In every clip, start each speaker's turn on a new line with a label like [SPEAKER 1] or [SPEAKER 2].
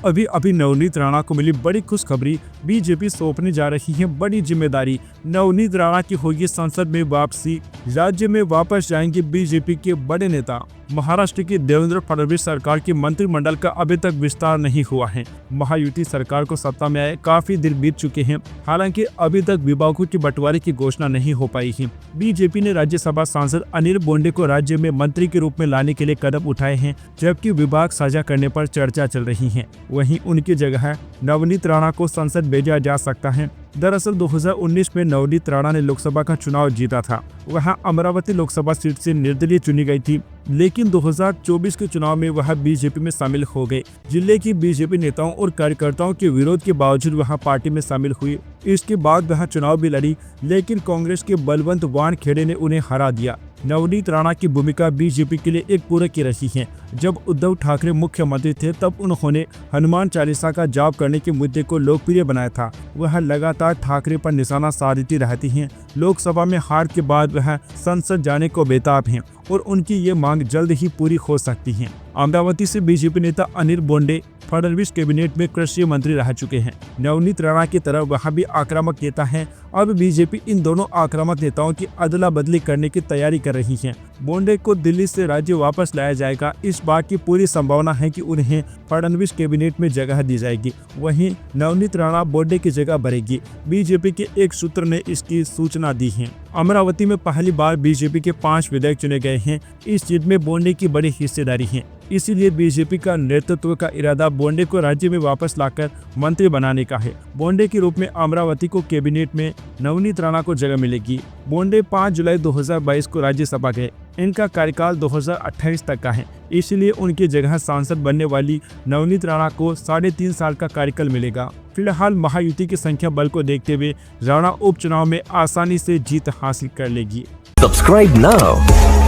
[SPEAKER 1] अभी अभी नवनीत राणा को मिली बड़ी खुशखबरी, बीजेपी सौंपने जा रही है बड़ी जिम्मेदारी। नवनीत राणा की होगी संसद में वापसी, राज्य में वापस जाएंगे बीजेपी के बड़े नेता। महाराष्ट्र की देवेंद्र फडणवीस सरकार की मंत्रिमंडल का अभी तक विस्तार नहीं हुआ है। महायुति सरकार को सत्ता में आए काफी दिन बीत चुके हैं, हालांकि अभी तक विभागों की बंटवारे की घोषणा नहीं हो पाई है। बीजेपी ने राज्यसभा सांसद अनिल बोंडे को राज्य में मंत्री के रूप में लाने के लिए कदम उठाए हैं, जबकि विभाग साझा करने पर चर्चा चल रही है। वहीं उनकी जगह नवनीत राणा को संसद भेजा जा सकता है। दरअसल 2019 में नवनीत राणा ने लोकसभा का चुनाव जीता था। वह अमरावती लोकसभा सीट से निर्दलीय चुनी गई थी, लेकिन 2024 के चुनाव में वह बीजेपी में शामिल हो गए। जिले की बीजेपी नेताओं और कार्यकर्ताओं के विरोध के बावजूद वह पार्टी में शामिल हुई। इसके बाद वह चुनाव भी लड़ी, लेकिन कांग्रेस के बलवंत वानखेड़े ने उन्हें हरा दिया। नवनीत राणा की भूमिका बीजेपी के लिए एक पूरक की रही है। जब उद्धव ठाकरे मुख्यमंत्री थे तब उन्होंने हनुमान चालीसा का जाप करने के मुद्दे को लोकप्रिय बनाया था। वह लगातार ठाकरे पर निशाना साधती रहती हैं। लोकसभा में हार के बाद वह संसद जाने को बेताब हैं और उनकी ये मांग जल्द ही पूरी हो सकती है। अमरावती से बीजेपी नेता अनिल बोंडे फडणवीस कैबिनेट में कृषि मंत्री रह चुके हैं। नवनीत राणा की तरह वह भी आक्रामक नेता है। अब बीजेपी इन दोनों आक्रामक नेताओं की अदला बदली करने की तैयारी कर रही है। बोंडे को दिल्ली से राज्य वापस लाया जाएगा। इस बात की पूरी संभावना है कि उन्हें फडणवीस कैबिनेट में जगह दी जाएगी। वहीं नवनीत राणा बोंडे की जगह भरेगी। बीजेपी के एक सूत्र ने इसकी सूचना दी है। अमरावती में पहली बार बीजेपी के 5 विधायक चुने गए हैं। इस सीट में बोंडे की बड़ी हिस्सेदारी है, इसीलिए बीजेपी का नेतृत्व का इरादा बोंडे को राज्य में वापस लाकर मंत्री बनाने का है। बोंडे के रूप में अमरावती को कैबिनेट में नवनीत राणा को जगह मिलेगी। बोंडे 5 जुलाई 2022 को राज्यसभा गए। इनका कार्यकाल 2028 तक का है, इसलिए उनकी जगह सांसद बनने वाली नवनीत राणा को 3.5 साल का कार्यकाल मिलेगा। फिलहाल महायुति की संख्या बल को देखते हुए राणा उपचुनाव में आसानी से जीत हासिल कर लेगी।
[SPEAKER 2] Subscribe now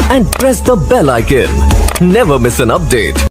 [SPEAKER 2] and press the bell icon. Never miss an update.